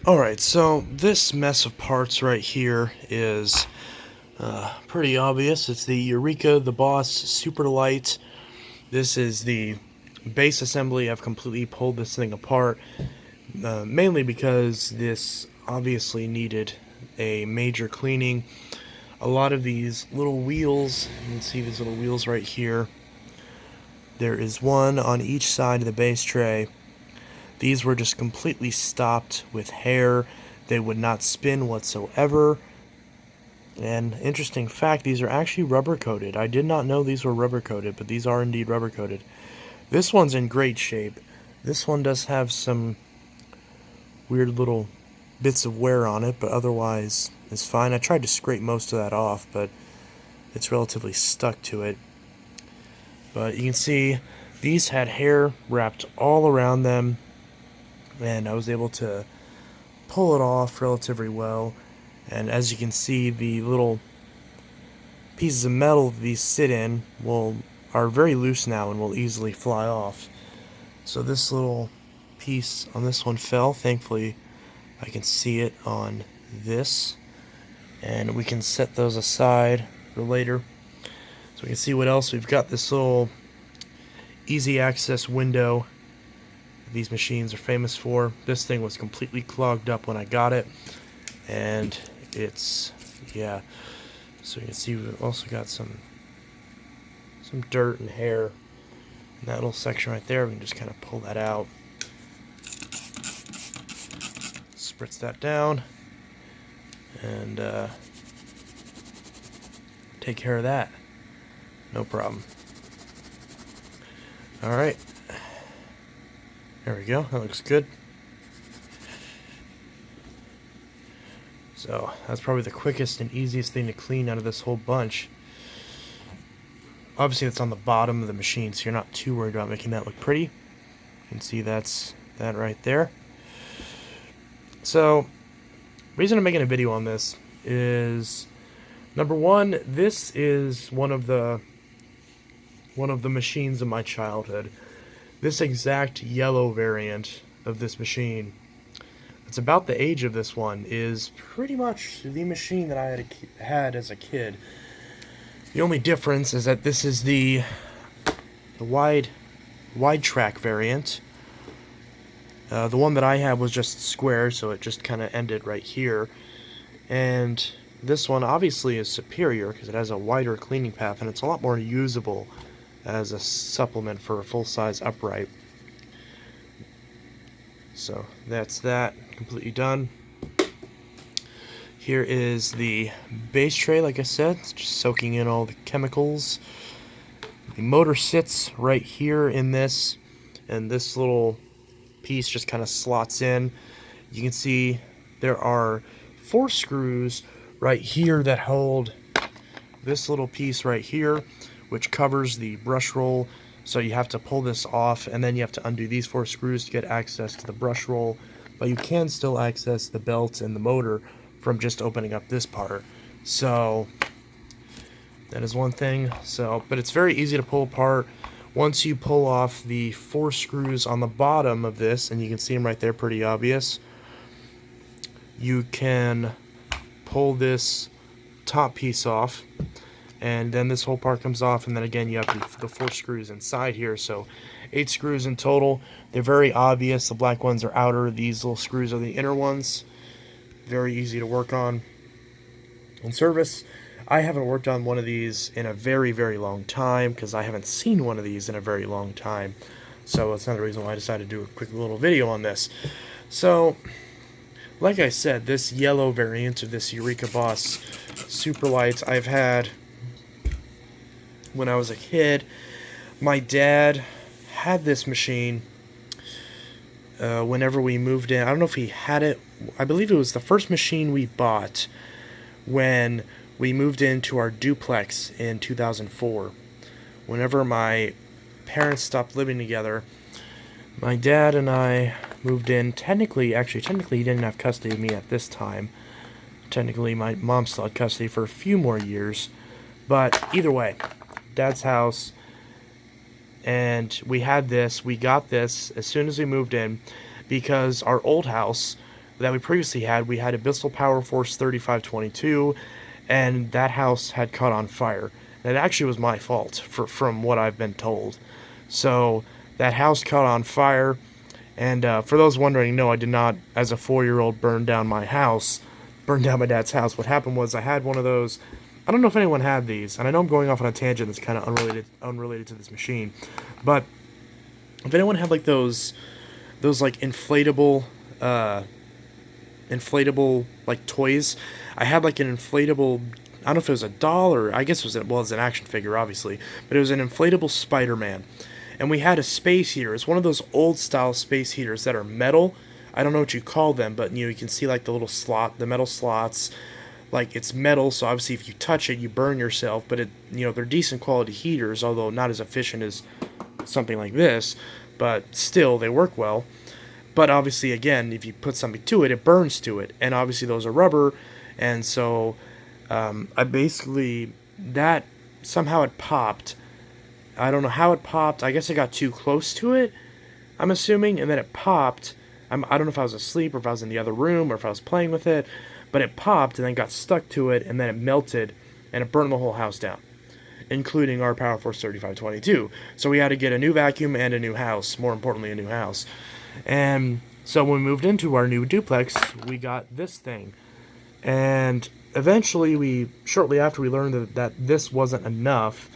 Alright, so this mess of parts right here is pretty obvious. It's the Eureka, TheBoss, Superlite. This is the base assembly. I've completely pulled this thing apart, mainly because this obviously needed a major cleaning. A lot of these little wheels, you can see these little wheels right here. There is one on each side of the base tray. These were just completely stopped with hair. They would not spin whatsoever. And interesting fact, these are actually rubber coated. I did not know these were rubber coated, but these are indeed rubber coated. This one's in great shape. This one does have some weird little bits of wear on it, but otherwise it's fine. I tried to scrape most of that off, but it's relatively stuck to it. But you can see these had hair wrapped all around them, and I was able to pull it off relatively well. And as you can see, the little pieces of metal these sit in are very loose now and will easily fly off. So this little piece on this one fell. Thankfully, I can see it on this, and we can set those aside for later. So we can see what else we've got. This little easy access window these machines are famous for. This thing was completely clogged up when I got it, and it's, yeah. So you can see we've also got some dirt and hair in that little section right there. We can just kind of pull that out, spritz that down, and take care of that. No problem. Alright. There we go. That looks good. So that's probably the quickest and easiest thing to clean out of this whole bunch. Obviously it's on the bottom of the machine, so you're not too worried about making that look pretty. You can see that's that right there. So, the reason I'm making a video on this is, number one, this is one of the machines of my childhood. This exact yellow variant of this machine, it's about the age of this one, is pretty much the machine that I had as a kid. The only difference is that this is the wide track variant. The one that I had was just square, so it just kind of ended right here. And this one obviously is superior because it has a wider cleaning path and it's a lot more usable as a supplement for a full-size upright. So that's that, completely done. Here is the base tray, like I said, it's just soaking in all the chemicals. The motor sits right here in this, and this little piece just kind of slots in. You can see there are 4 screws right here that hold this little piece right here, which covers the brush roll. So you have to pull this off, and then you have to undo these 4 screws to get access to the brush roll, but you can still access the belt and the motor from just opening up this part. So that is one thing. So, but it's very easy to pull apart. Once you pull off the 4 screws on the bottom of this, and you can see them right there, pretty obvious, you can pull this top piece off, and then this whole part comes off, and then again you have the 4 screws inside here, so 8 screws in total. They're very obvious. The black ones are outer, these little screws are the inner ones. Very easy to work on. In service, I haven't worked on one of these in a very, very long time, because I haven't seen one of these in a very long time. So that's another reason why I decided to do a quick little video on this. So, like I said, this yellow variant of this Eureka Boss Superlite I've had when I was a kid. My dad had this machine whenever we moved in. I don't know if he had it. I believe it was the first machine we bought when we moved into our duplex in 2004. Whenever my parents stopped living together, my dad and I moved in. Technically, he didn't have custody of me at this time. Technically, my mom still had custody for a few more years. But either way, Dad's house, and we got this as soon as we moved in, because our old house, that we previously had, we had a Bissell Power Force 3522, and that house had caught on fire. And it actually was my fault, from what I've been told. So that house caught on fire, and for those wondering, no, I did not, as a 4-year-old, burn down my house, burn down my dad's house. What happened was I had one of those. I don't know if anyone had these, and I know I'm going off on a tangent that's kind of unrelated to this machine, but if anyone had like those like inflatable like toys. I had like an inflatable, I don't know if it was a doll or, I guess it was an action figure, obviously, but it was an inflatable Spider-Man. And we had a space heater. It's one of those old style space heaters that are metal. I don't know what you call them, but you can see like the little slot, the metal slots. Like, it's metal, so obviously if you touch it, you burn yourself, but they're decent quality heaters, although not as efficient as something like this, but still they work well. But obviously, again, if you put something to it, it burns to it. And obviously those are rubber. And so I basically, that, somehow it popped. I don't know how it popped. I guess I got too close to it, I'm assuming. And then it popped. I don't know if I was asleep or if I was in the other room or if I was playing with it. But it popped and then got stuck to it. And then it melted and it burned the whole house down, including our Power Force 3522. So we had to get a new vacuum and a new house. More importantly, a new house. And so when we moved into our new duplex, we got this thing. And eventually, shortly after, we learned that this wasn't enough.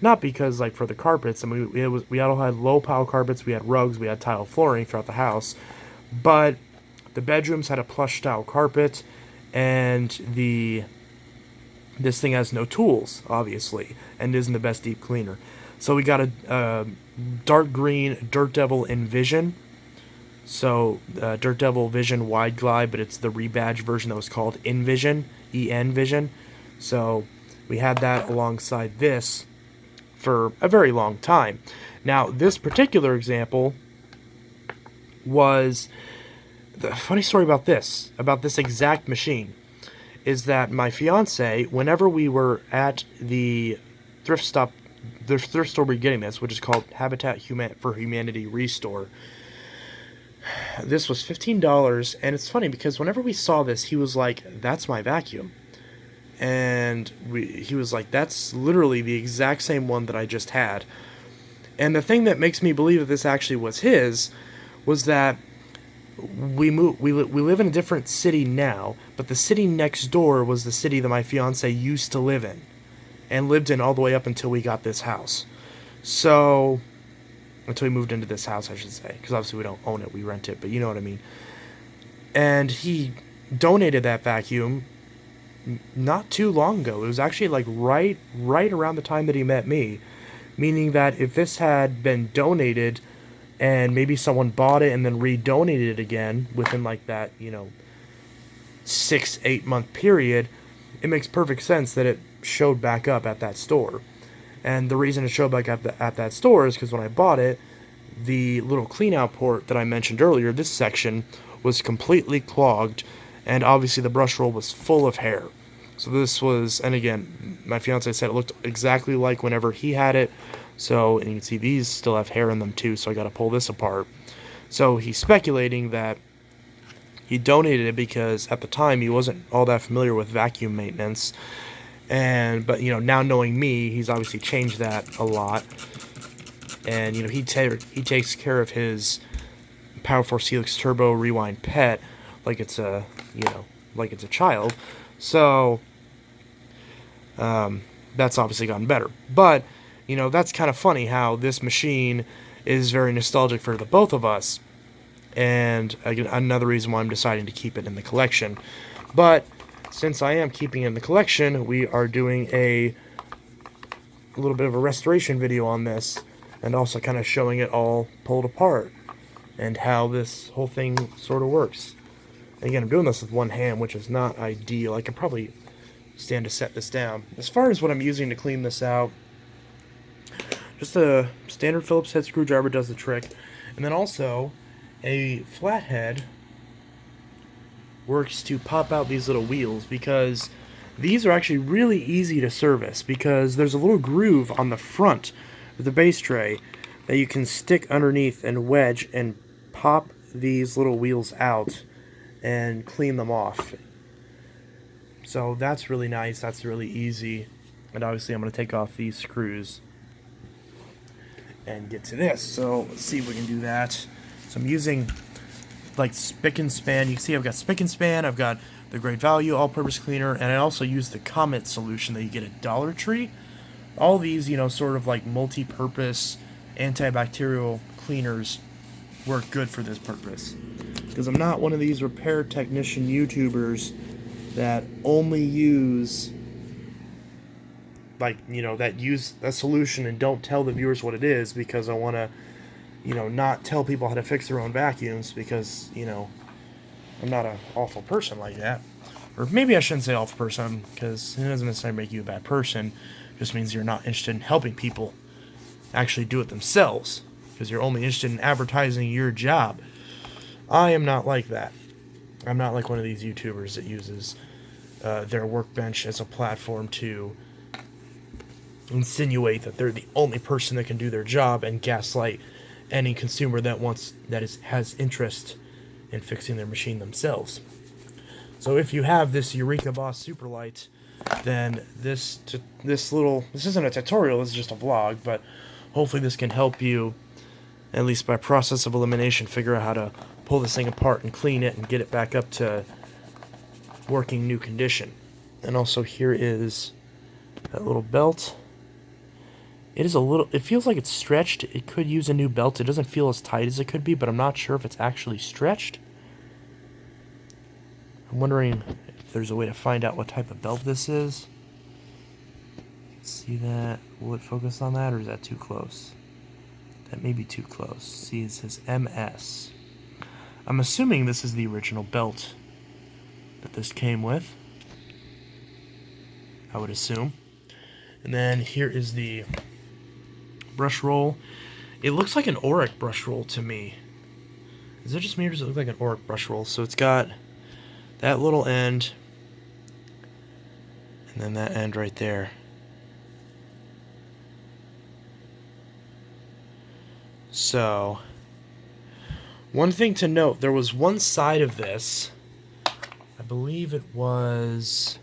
Not because, like, for the carpets, we all had low pile carpets, we had rugs, we had tile flooring throughout the house. But the bedrooms had a plush style carpet, and this thing has no tools, obviously, and isn't the best deep cleaner. So we got a dark green Dirt Devil Envision. So, Dirt Devil Vision Wide Glide, but it's the rebadged version that was called Envision, E-N-Vision. So, we had that alongside this for a very long time. Now, this particular example was, the funny story about this exact machine, is that my fiance, whenever we were at the thrift store we're getting this, which is called Habitat for Humanity Restore, this was $15, and it's funny because whenever we saw this, he was like, "That's my vacuum," and he was like, "That's literally the exact same one that I just had." And the thing that makes me believe that this actually was his was that we live in a different city now, but the city next door was the city that my fiance used to live in, and lived in all the way up until we got this house. So, until we moved into this house, I should say, because obviously we don't own it, we rent it, but you know what I mean. And he donated that vacuum not too long ago. It was actually like right around the time that he met me, meaning that if this had been donated and maybe someone bought it and then redonated it again within like that 6-8 month period, it makes perfect sense that it showed back up at that store. And the reason it showed back up at that store is because when I bought it, the little clean out port that I mentioned earlier, this section, was completely clogged, and obviously the brush roll was full of hair. So this was, and again, my fiance said it looked exactly like whenever he had it. So, and you can see these still have hair in them too, so I got to pull this apart. So he's speculating that he donated it because at the time he wasn't all that familiar with vacuum maintenance. But now knowing me, he's obviously changed that a lot. And he takes care of his Power Force Helix Turbo Rewind Pet like it's a child. So that's obviously gotten better. But that's kind of funny how this machine is very nostalgic for the both of us. And again, another reason why I'm deciding to keep it in the collection. But since I am keeping it in the collection, we are doing a little bit of a restoration video on this, and also kind of showing it all pulled apart and how this whole thing sort of works. And again, I'm doing this with one hand, which is not ideal. I could probably stand to set this down. As far as what I'm using to clean this out, just a standard Phillips head screwdriver does the trick, and then also a flathead works to pop out these little wheels, because these are actually really easy to service, because there's a little groove on the front of the base tray that you can stick underneath and wedge and pop these little wheels out, and clean them off. So that's really nice, that's really easy. And obviously I'm going to take off these screws and get to this. So let's see if we can do that. So I'm using like Spick and Span. You can see I've got Spick and Span, I've got the Great Value all-purpose cleaner, and I also use the Comet solution that you get at Dollar Tree. All these, you know, sort of like multi-purpose antibacterial cleaners work good for this purpose. Because I'm not one of these repair technician YouTubers that only use, like, you know, that use a solution and don't tell the viewers what it is, because I want to, you know, not tell people how to fix their own vacuums, because, you know, I'm not an awful person like that. Or maybe I shouldn't say awful person, because it doesn't necessarily make you a bad person. It just means you're not interested in helping people actually do it themselves, because you're only interested in advertising your job. I am not like that. I'm not like one of these YouTubers that uses their workbench as a platform to insinuate that they're the only person that can do their job and gaslight any consumer that has interest in fixing their machine themselves. So if you have this Eureka Boss Superlite, then this isn't a tutorial, this is just a vlog, but hopefully this can help you, at least by process of elimination, figure out how to pull this thing apart and clean it and get it back up to working new condition. And also here is that little belt. It feels like it's stretched. It could use a new belt. It doesn't feel as tight as it could be, but I'm not sure if it's actually stretched. I'm wondering if there's a way to find out what type of belt this is. See that? Will it focus on that, or is that too close? That may be too close. See, it says MS. I'm assuming this is the original belt that this came with. I would assume. And then here is the brush roll. It looks like an Auric brush roll to me. Is it just me, or does it look like an Auric brush roll? So it's got that little end, and then that end right there. So, one thing to note, there was one side of this, I believe it was,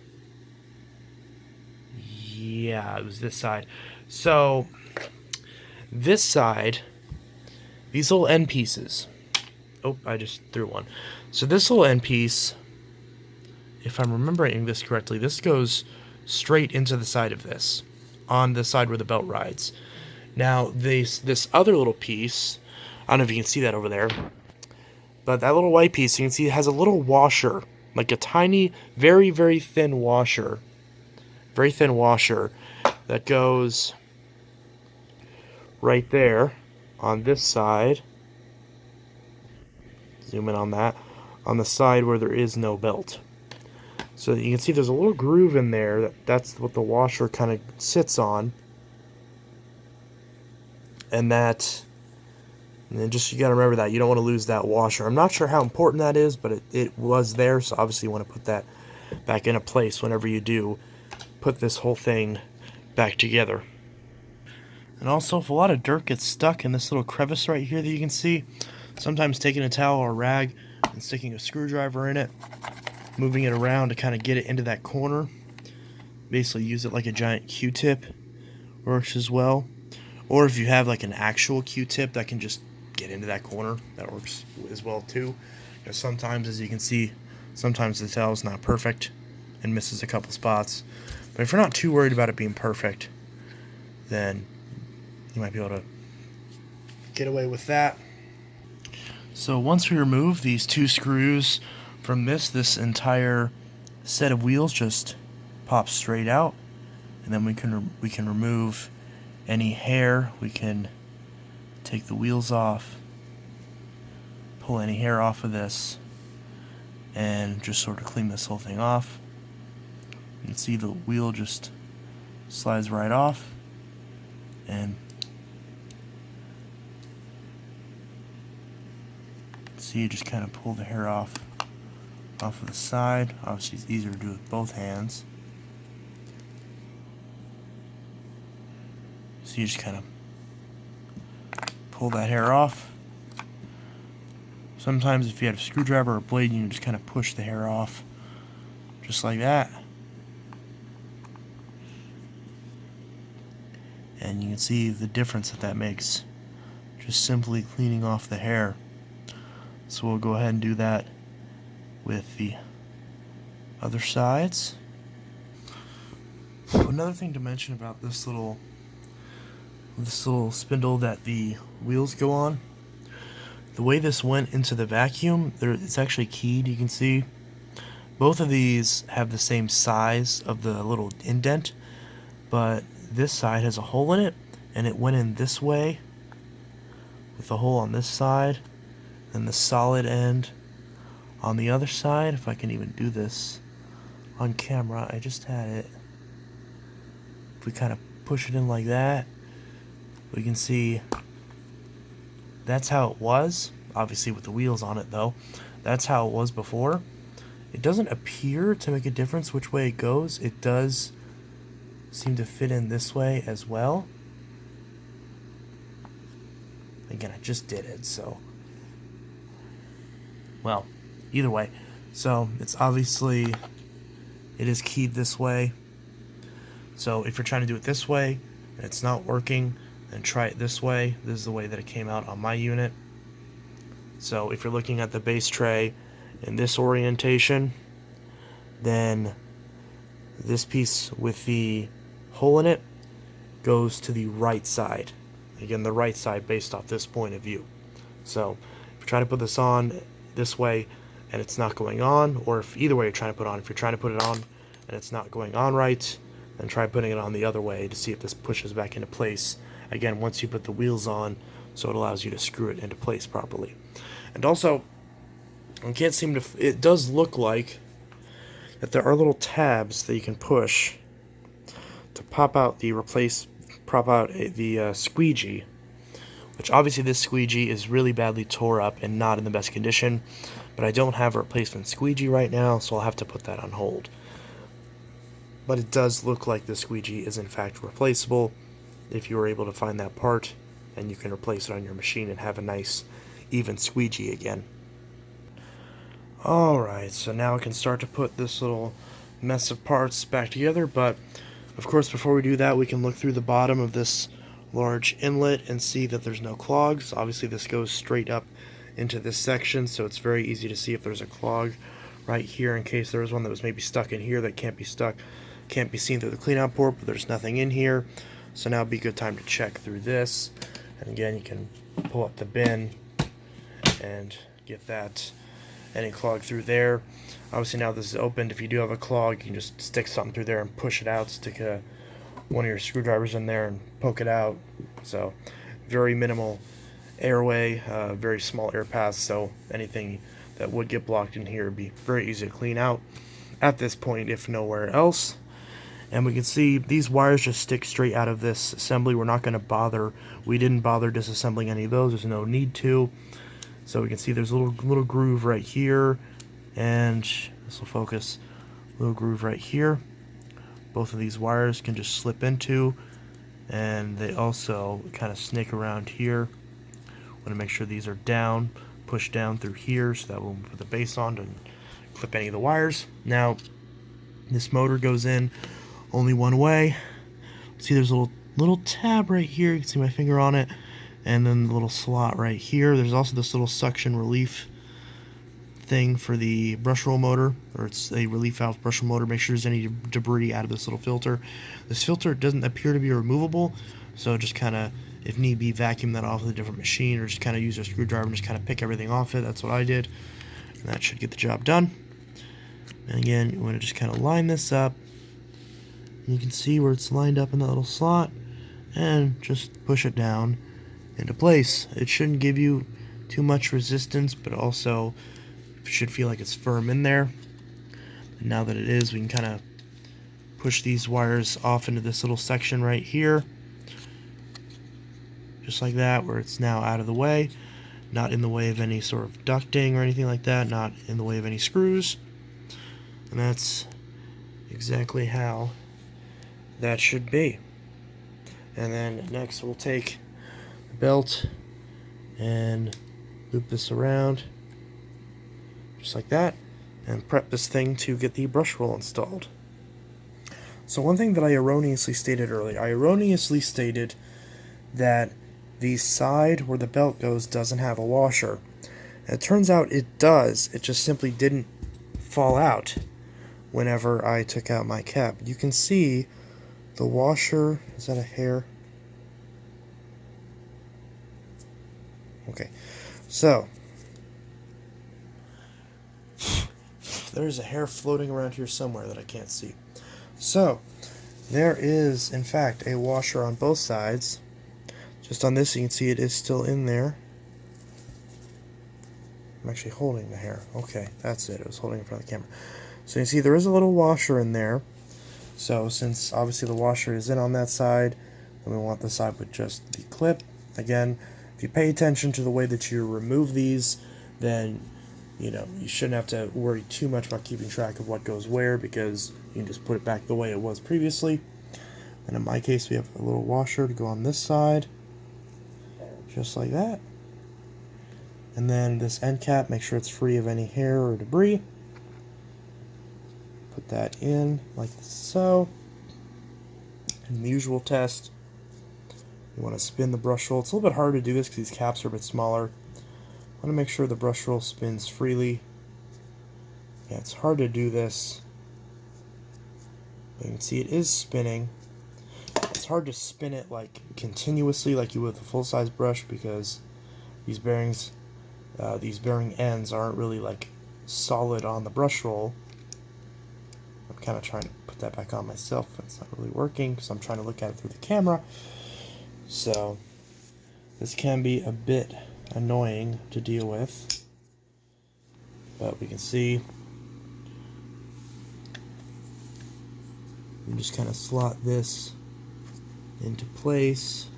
yeah, it was this side. So, this side, these little end pieces, oh, I just threw one. So this little end piece, if I'm remembering this correctly, this goes straight into the side of this, on the side where the belt rides. Now, this other little piece, I don't know if you can see that over there, but that little white piece, you can see it has a little washer, like a tiny, very, very thin washer, that goes right there on this side. Zoom in on that, on the side where there is no belt. So you can see there's a little groove in there, that's what the washer kind of sits on. And then just, you gotta remember that you don't want to lose that washer. I'm not sure how important that is, but it was there, so obviously you want to put that back into place whenever you do put this whole thing back together. And also, if a lot of dirt gets stuck in this little crevice right here that you can see, sometimes taking a towel or a rag and sticking a screwdriver in it, moving it around to kind of get it into that corner, basically use it like a giant Q-tip, works as well. Or if you have like an actual Q-tip that can just get into that corner, that works as well too. Because sometimes, as you can see, sometimes the towel's not perfect and misses a couple spots. But if you're not too worried about it being perfect, then you might be able to get away with that. So once we remove these two screws from this entire set of wheels just pops straight out, and then we can remove any hair. We can take the wheels off, pull any hair off of this, and just sort of clean this whole thing off. You can see the wheel just slides right off, and see, you just kind of pull the hair off of the side. Obviously it's easier to do with both hands. So you just kind of pull that hair off. Sometimes if you have a screwdriver or a blade, you can just kind of push the hair off, just like that. And you can see the difference that makes, just simply cleaning off the hair. So we'll go ahead and do that with the other sides. Another thing to mention about this little spindle that the wheels go on, the way this went into the vacuum, it's actually keyed. You can see both of these have the same size of the little indent, but this side has a hole in it, and it went in this way with a hole on this side, and the solid end on the other side. If I can even do this on camera, I just had it. If we kind of push it in like that, we can see that's how it was, obviously with the wheels on it though. That's how it was before. It doesn't appear to make a difference which way it goes. It does seem to fit in this way as well. Again, I just did it, so well, either way. So it's obviously, it is keyed this way. So if you're trying to do it this way and it's not working, then try it this way. This is the way that it came out on my unit. So if you're looking at the base tray in this orientation, then this piece with the hole in it goes to the right side. Again, the right side based off this point of view. So if you're trying to put this on this way and it's not going on, or if either way you're trying to put it on, if you're trying to put it on and it's not going on right, then try putting it on the other way to see if this pushes back into place. Again, once you put the wheels on, so it allows you to screw it into place properly. And also, I can't seem to, it does look like that there are little tabs that you can push to pop out the squeegee, which obviously this squeegee is really badly tore up and not in the best condition, but I don't have a replacement squeegee right now, so I'll have to put that on hold. But it does look like the squeegee is in fact replaceable if you were able to find that part, and you can replace it on your machine and have a nice even squeegee again. Alright, so now I can start to put this little mess of parts back together, but of course before we do that we can look through the bottom of this large inlet and see that there's no clogs. Obviously this goes straight up into this section, so it's very easy to see if there's a clog right here in case there was one that was maybe stuck in here that can't be seen through the cleanout port, but there's nothing in here. So now would be a good time to check through this. And again, you can pull up the bin and get that any clog through there. Obviously now this is opened. If you do have a clog, you can just stick something through there and push it out. Stick one of your screwdrivers in there and poke it out. So very minimal airway, very small air paths, so anything that would get blocked in here would be very easy to clean out at this point, if nowhere else. And we can see these wires just stick straight out of this assembly. We're not going to bother, we didn't bother disassembling any of those, there's no need to. So we can see there's a little groove right here, and this will focus, little groove right here. Both of these wires can just slip into, and they also kind of snake around here. Want to make sure these are down, push down through here, so that when we put the base on, and clip any of the wires. Now, this motor goes in only one way. See, there's a little tab right here. You can see my finger on it, and then the little slot right here. There's also this little suction relief thing for the brush roll motor, or it's a relief valve brush roll motor. Make sure there's any debris out of this little filter. This filter doesn't appear to be removable, so just kind of, if need be, vacuum that off with a different machine, or just kind of use a screwdriver and just kind of pick everything off it. That's what I did, and that should get the job done. And again, you want to just kind of line this up. You can see where it's lined up in that little slot, and just push it down into place. It shouldn't give you too much resistance, but also should feel like it's firm in there. And now that it is, we can kind of push these wires off into this little section right here, just like that, where it's now out of the way, not in the way of any sort of ducting or anything like that, not in the way of any screws. And that's exactly how that should be. And then next we'll take the belt and loop this around, just like that, and prep this thing to get the brush roll installed. So one thing that I erroneously stated earlier, I erroneously stated that the side where the belt goes doesn't have a washer. And it turns out it does, it just simply didn't fall out whenever I took out my cap. You can see the washer, is that a hair? Okay, so there's a hair floating around here somewhere that I can't see. So there is in fact a washer on both sides. Just on this you can see it is still in there. I'm actually holding the hair. Okay, that's it. It was holding in front of the camera. So you can see there is a little washer in there. So since obviously the washer is in on that side, then we want the side with just the clip. Again, if you pay attention to the way that you remove these, then you shouldn't have to worry too much about keeping track of what goes where, because you can just put it back the way it was previously. And in my case, we have a little washer to go on this side, just like that. And then this end cap, make sure it's free of any hair or debris. Put that in like so. And the usual test, you want to spin the brush roll. It's a little bit harder to do this because these caps are a bit smaller. I want to make sure the brush roll spins freely. Yeah, it's hard to do this. You can see it is spinning. It's hard to spin it like continuously like you would with a full-size brush, because these bearing ends aren't really like solid on the brush roll. I'm kind of trying to put that back on myself. It's not really working because I'm trying to look at it through the camera. So this can be a bit annoying to deal with, but we can see we just kind of slot this into place.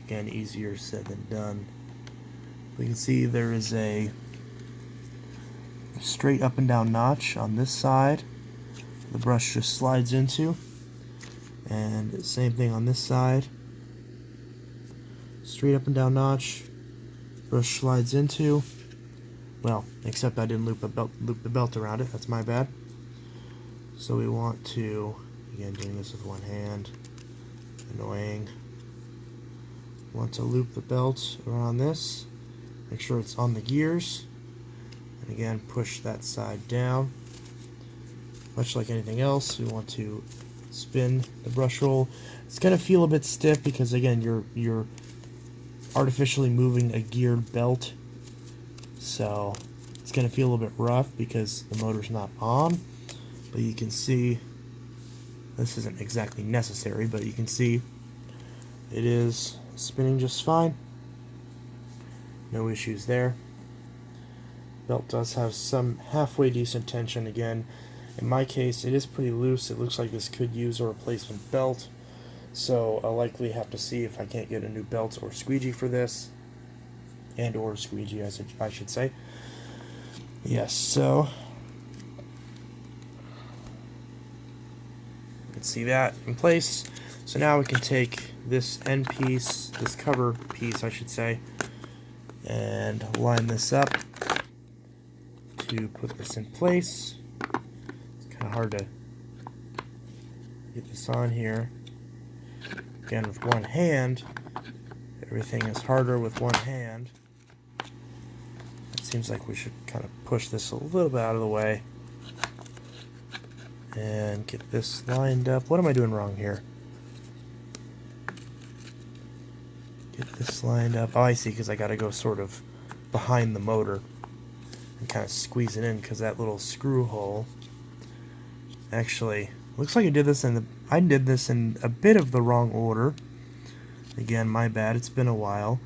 Again, easier said than done. We can see there is a straight up and down notch on this side the brush just slides into, and same thing on this side, straight up and down notch, brush slides into. Well, except I didn't loop the belt around it. That's my bad. So we want to, again, doing this with one hand, annoying. Want to loop the belt around this, make sure it's on the gears, and again push that side down. Much like anything else, we want to spin the brush roll. It's going to feel a bit stiff because again you're artificially moving a geared belt, so it's going to feel a little bit rough because the motor's not on. But you can see this isn't exactly necessary, but you can see it is spinning just fine. No issues there. Belt does have some halfway decent tension. Again, in my case it is pretty loose. It looks like this could use a replacement belt, so I'll likely have to see if I can't get a new belt or squeegee for this, and or squeegee I should say. Yes, so you can see that in place. So now we can take this end piece, this cover piece I should say, and line this up to put this in place. It's kind of hard to get this on here. Again, with one hand, everything is harder with one hand. It seems like we should kind of push this a little bit out of the way and get this lined up. What am I doing wrong here? Get this lined up. Oh, I see, because I got to go sort of behind the motor and kind of squeeze it in, because that little screw hole actually looks like I did this in a bit of the wrong order. Again, my bad. It's been a while,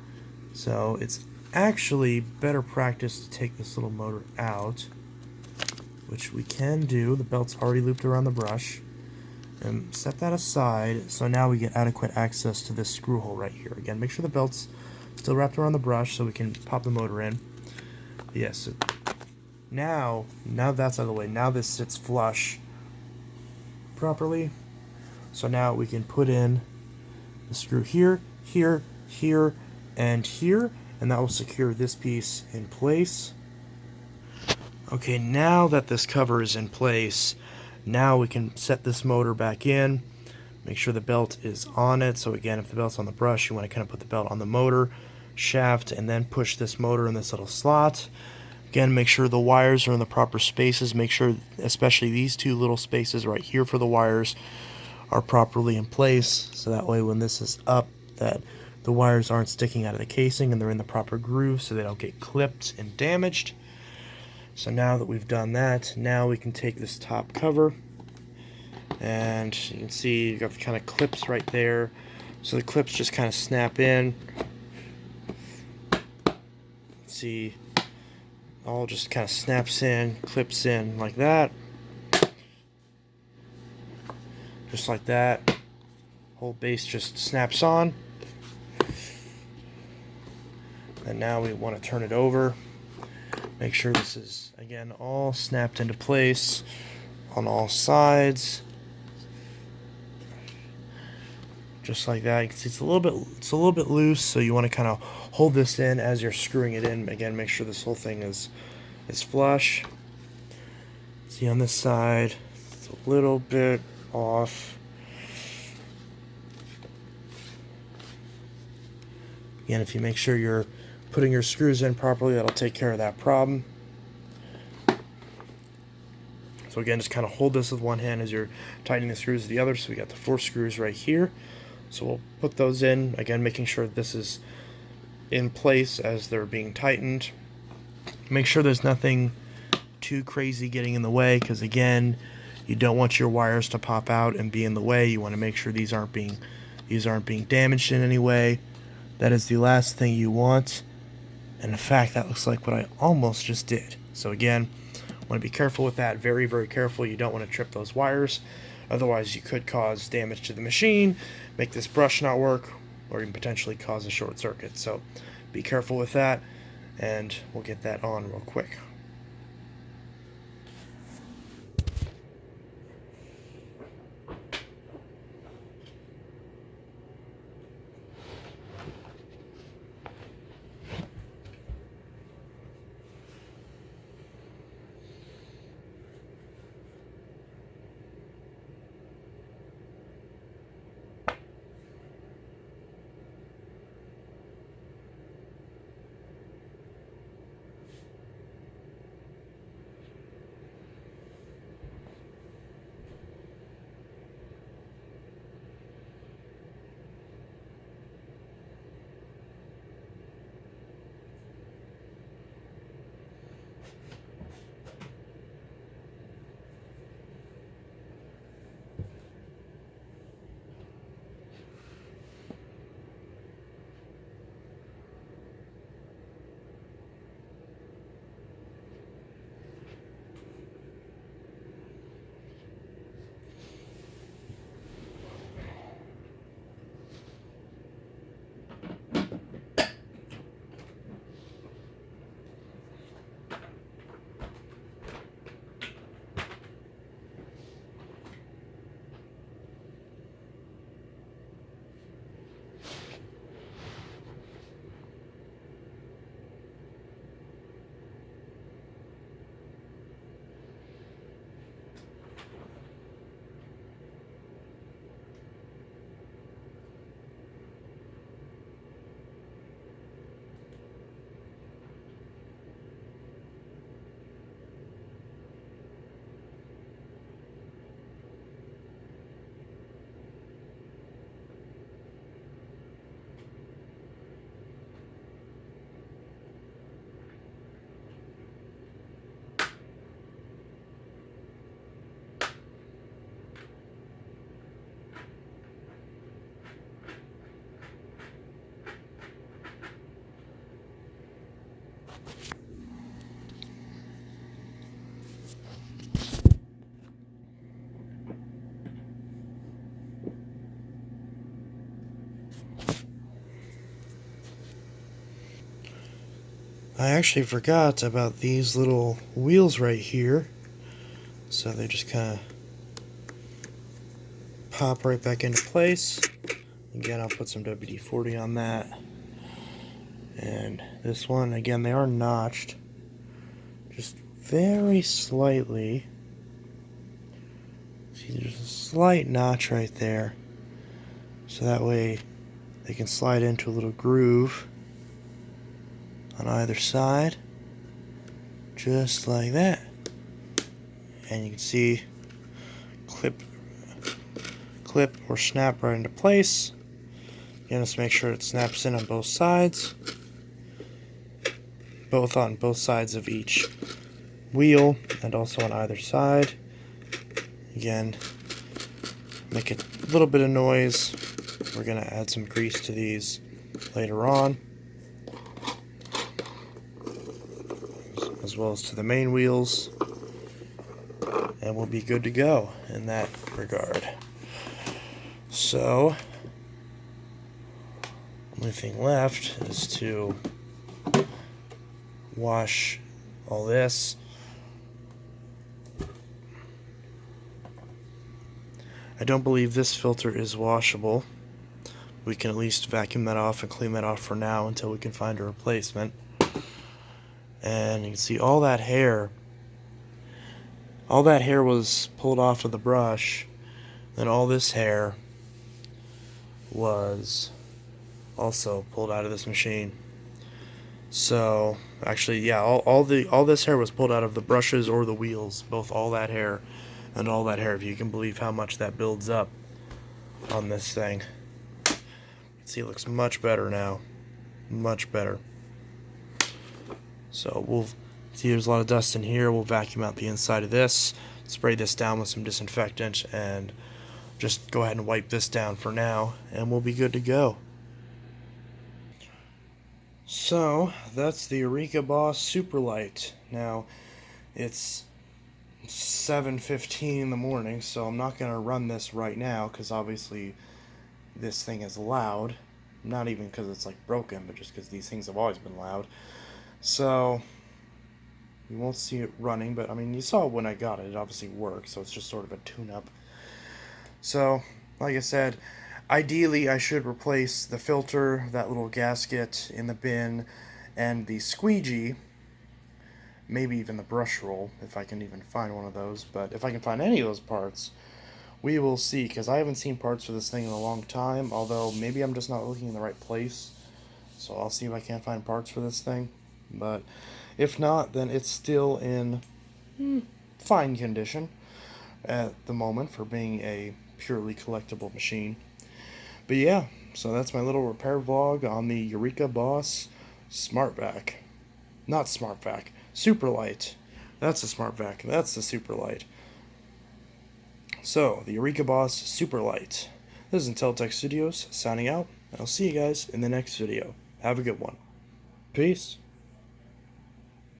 so it's actually better practice to take this little motor out, which we can do. The belt's already looped around the brush. And set that aside, so now we get adequate access to this screw hole right here. Again, make sure the belt's still wrapped around the brush so we can pop the motor in. Yes, so now that's out of the way. Now this sits flush properly. So now we can put in the screw here, here, here, and here, and that will secure this piece in place. Okay, now that this cover is in place, now we can set this motor back in. Make sure the belt is on it. So again, if the belt's on the brush, you want to kind of put the belt on the motor shaft and then push this motor in this little slot. Again, make sure the wires are in the proper spaces. Make sure, especially these two little spaces right here for the wires, are properly in place. So that way when this is up, that the wires aren't sticking out of the casing and they're in the proper groove so they don't get clipped and damaged. So now that we've done that, now we can take this top cover, and you can see you've got the kind of clips right there. So the clips just kind of snap in. See, all just kind of snaps in, clips in like that. Just like that. Whole base just snaps on. And now we want to turn it over. Make sure this is, again, all snapped into place on all sides. Just like that. You can see it's a little bit loose, so you want to kind of hold this in as you're screwing it in. Again, make sure this whole thing is flush. See on this side, it's a little bit off. Again, if you make sure you're putting your screws in properly, that'll take care of that problem. So again, just kind of hold this with one hand as you're tightening the screws with the other. So we got the 4 screws right here. So we'll put those in, again, making sure this is in place as they're being tightened. Make sure there's nothing too crazy getting in the way, because again, you don't want your wires to pop out and be in the way. You want to make sure these aren't being damaged in any way. That is the last thing you want. And in fact, that looks like what I almost just did. So again, want to be careful with that. Very, very careful. You don't want to trip those wires. Otherwise, you could cause damage to the machine, make this brush not work, or even potentially cause a short circuit. So be careful with that, and we'll get that on real quick. I actually forgot about these little wheels right here. So they just kind of pop right back into place. Again, I'll put some WD-40 on that. And this one, again, they are notched. Just very slightly. See, there's a slight notch right there. So that way they can slide into a little groove on either side. Just like that. And you can see clip or snap right into place. Again, just make sure it snaps in on both sides. Both on both sides of each wheel and also on either side. Again, make a little bit of noise. We're going to add some grease to these later on, as well as to the main wheels, and we'll be good to go in that regard. So, only thing left is to wash all this. I don't believe this filter is washable. We can at least vacuum that off and clean that off for now until we can find a replacement. And you can see all that hair was pulled off of the brush. Then all this hair was also pulled out of this machine. So actually, yeah, all this hair was pulled out of the brushes or the wheels, both all that hair and all that hair, if you can believe how much that builds up on this thing. See, it looks much better now. Much better. So we'll see there's a lot of dust in here. We'll vacuum out the inside of this, spray this down with some disinfectant, and just go ahead and wipe this down for now, and we'll be good to go. So that's the Eureka Boss Superlite. Now it's 7:15 in the morning, so I'm not going to run this right now because obviously this thing is loud. Not even because it's like broken, but just because these things have always been loud. So you won't see it running, but I mean, you saw when I got it, it obviously works, so it's just sort of a tune-up. So, like I said, ideally I should replace the filter, that little gasket in the bin, and the squeegee, maybe even the brush roll, if I can even find one of those. But if I can find any of those parts, we will see, because I haven't seen parts for this thing in a long time, although maybe I'm just not looking in the right place. So I'll see if I can't find parts for this thing. But if not, then it's still in fine condition at the moment for being a purely collectible machine. But yeah, so that's my little repair vlog on the Eureka Boss SmartVac. Not SmartVac, Superlite. That's the SmartVac, that's the Superlite. So, the Eureka Boss Superlite. This is Inteltech Studios, signing out. I'll see you guys in the next video. Have a good one. Peace.